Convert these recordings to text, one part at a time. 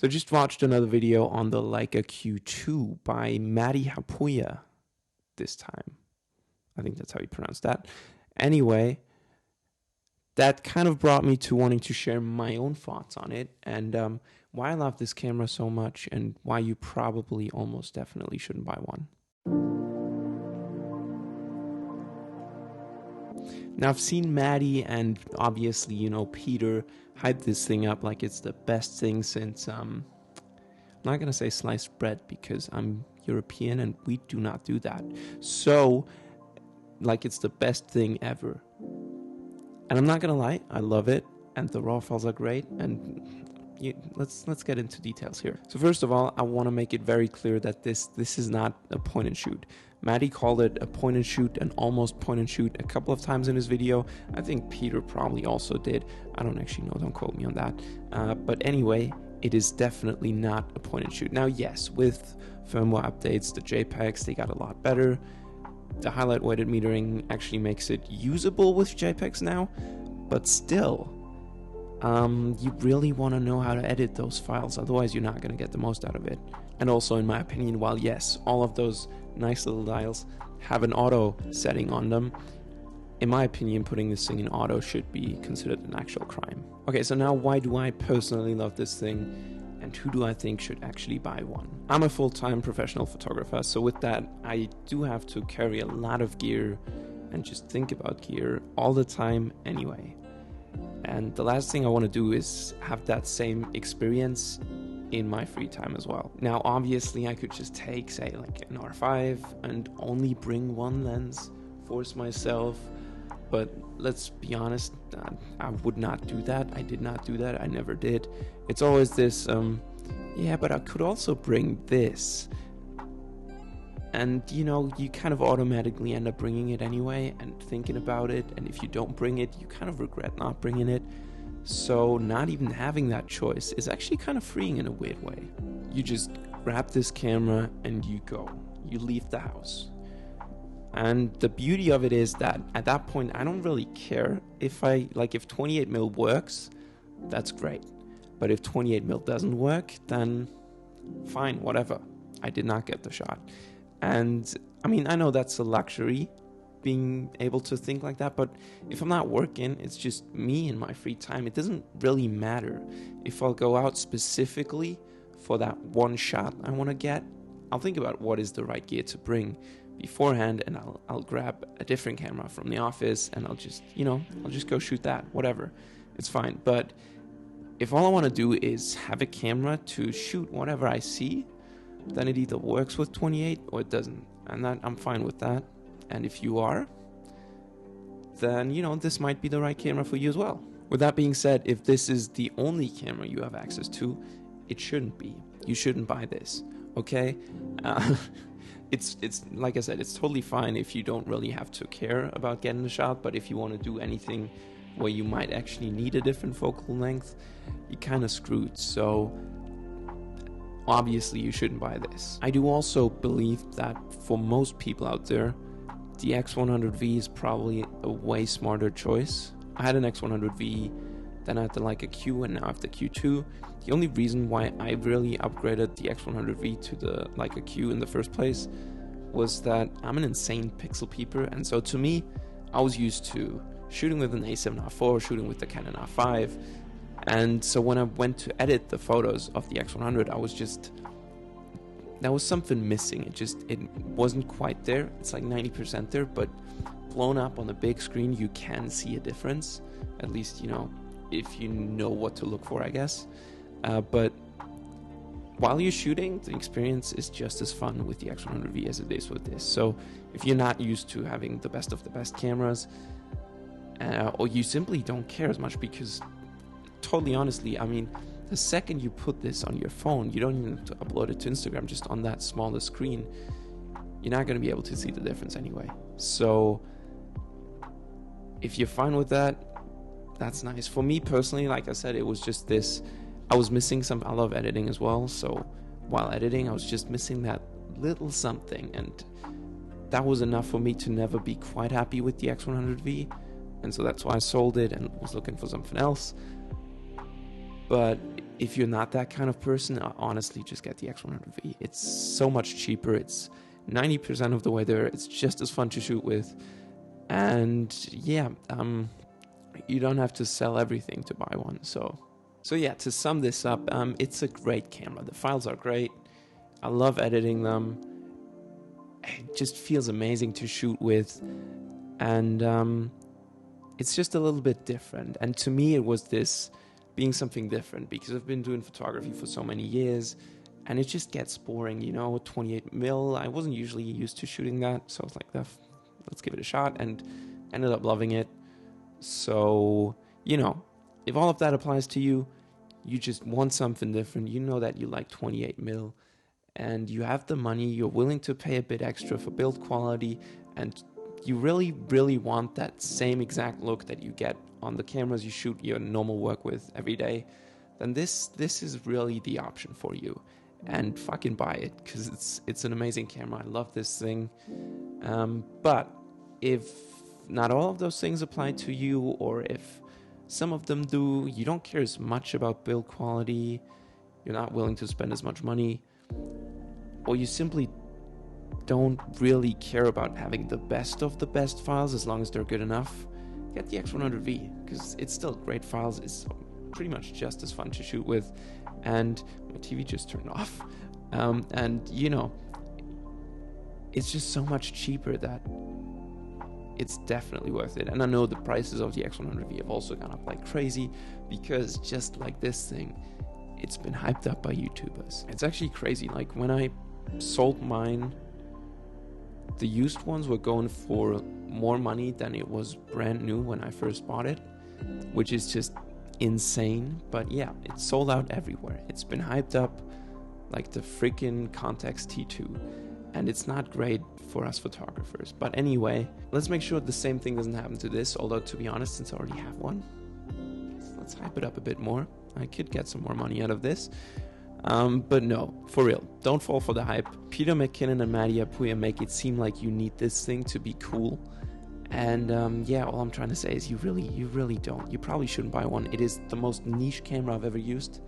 So I just watched another video on the LeicaQ2 by Matti Hapuya this time. I think that's how you pronounce that. Anyway, that kind of brought me to wanting to share my own thoughts on it and why I love this camera so much and why you probably almost definitely shouldn't buy one. Now, I've seen Maddie and obviously, Peter hype this thing up like it's the best thing since, I'm not going to say sliced bread because I'm European and we do not do that. So, like it's the best thing ever. And I'm not going to lie, I love it and the raw files are great and let's get into details here. So first of all, I want to make it very clear that this is not a point and shoot. Maddie called it a point and shoot, an almost point and shoot a couple of times in his video. I think Peter probably also did. I don't actually know, don't quote me on that. But anyway, it is definitely not a point and shoot. Now, yes, with firmware updates, the JPEGs, they got a lot better. The highlight weighted metering actually makes it usable with JPEGs now, but still, you really want to know how to edit those files, otherwise you're not going to get the most out of it. And also, in my opinion, while yes, all of those nice little dials have an auto setting on them, in my opinion, putting this thing in auto should be considered an actual crime. Okay, so now why do I personally love this thing, and who do I think should actually buy one? I'm a full-time professional photographer, so with that, I do have to carry a lot of gear and just think about gear all the time anyway. And the last thing I want to do is have that same experience in my free time as well. Now, obviously, I could just take, say, like an R5 and only bring one lens, force myself. But let's be honest, I would not do that. I did not do that. I never did. It's always this, yeah, but I could also bring this. And, you kind of automatically end up bringing it anyway and thinking about it. And if you don't bring it, you kind of regret not bringing it. So not even having that choice is actually kind of freeing in a weird way. You just grab this camera and you go. You leave the house. And the beauty of it is that at that point, I don't really care if 28mm works, that's great. But if 28mm doesn't work, then fine, whatever. I did not get the shot. And I mean, I know that's a luxury, being able to think like that, but if I'm not working, it's just me in my free time. It doesn't really matter if I'll go out specifically for that one shot I want to get. I'll think about what is the right gear to bring beforehand, and I'll grab a different camera from the office and I'll just go shoot that, whatever. It's fine. But if all I want to do is have a camera to shoot whatever I see, then it either works with 28 or it doesn't, and that I'm fine with that. And if you are, then this might be the right camera for you as well. With that being said, if this is the only camera you have access to, it shouldn't be. You shouldn't buy this, okay? It's like I said, it's totally fine if you don't really have to care about getting the shot, but if you want to do anything where you might actually need a different focal length, you're kind of screwed. So obviously you shouldn't buy this. I do also believe that for most people out there, the X100V is probably a way smarter choice. I had an X100V, then I had the LeicaQ, and now I have the Q2. The only reason why I really upgraded the X100V to the LeicaQ in the first place was that I'm an insane pixel peeper, and so to me, I was used to shooting with an A7R4, shooting with the Canon R5, and so when I went to edit the photos of the X100, there was something missing. It wasn't quite there. It's like 90% there, but blown up on the big screen, you can see a difference. At least, if you know what to look for, I guess. But while you're shooting, the experience is just as fun with the X100V as it is with this. So if you're not used to having the best of the best cameras, or you simply don't care as much, because totally honestly, I mean, the second you put this on your phone, you don't even have to upload it to Instagram, just on that smaller screen, you're not going to be able to see the difference anyway. So if you're fine with that, that's nice. For me personally, like I said, it was just this, I was missing I love editing as well, so while editing, I was just missing that little something, and that was enough for me to never be quite happy with the X100V, and so that's why I sold it and was looking for something else. But if you're not that kind of person, honestly, just get the X100V. It's so much cheaper. It's 90% of the way there. It's just as fun to shoot with. And yeah, you don't have to sell everything to buy one. So yeah, to sum this up, it's a great camera. The files are great. I love editing them. It just feels amazing to shoot with. And it's just a little bit different. And to me, it was this being something different, because I've been doing photography for so many years, and it just gets boring, 28mm. I wasn't usually used to shooting that, so I was like, let's give it a shot, and ended up loving it. So, if all of that applies to you, you just want something different, you know that you like 28mm, and you have the money, you're willing to pay a bit extra for build quality, and you really, really want that same exact look that you get on the cameras you shoot your normal work with every day, then this is really the option for you. And fucking buy it, because it's an amazing camera. I love this thing. But if not all of those things apply to you, or if some of them do, you don't care as much about build quality, you're not willing to spend as much money, or you simply don't really care about having the best of the best files as long as they're good enough, get the X100V, because it's still great files. It's pretty much just as fun to shoot with. And my TV just turned off. And it's just so much cheaper that it's definitely worth it. And I know the prices of the X100V have also gone up like crazy, because just like this thing, it's been hyped up by YouTubers. It's actually crazy. Like when I sold mine, the used ones were going for more money than it was brand new when I first bought it, which is just insane. But yeah, it's sold out everywhere. It's been hyped up like the freaking Context T2, and it's not great for us photographers. But anyway, let's make sure the same thing doesn't happen to this, although to be honest, since I already have one, let's hype it up a bit more. I could get some more money out of this. But no, for real, don't fall for the hype. Peter McKinnon and Matty Apuya make it seem like you need this thing to be cool. And yeah, all I'm trying to say is you really don't. You probably shouldn't buy one. It is the most niche camera I've ever used.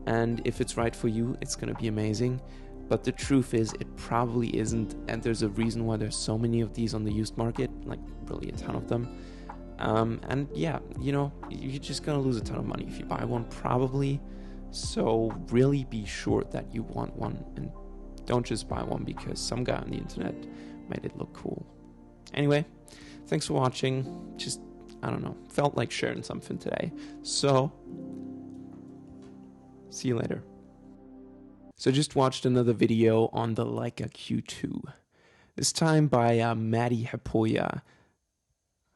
And if it's right for you, it's going to be amazing. But the truth is, it probably isn't. And there's a reason why there's so many of these on the used market, like really a ton of them. And yeah, you're just going to lose a ton of money if you buy one, probably. So really be sure that you want one, and don't just buy one because some guy on the internet made it look cool. Anyway, thanks for watching. Just, I don't know, felt like sharing something today. So, see you later. So just watched another video on the LeicaQ2. This time by Matty Apuya,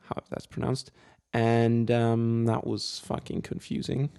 however that's pronounced. And that was fucking confusing.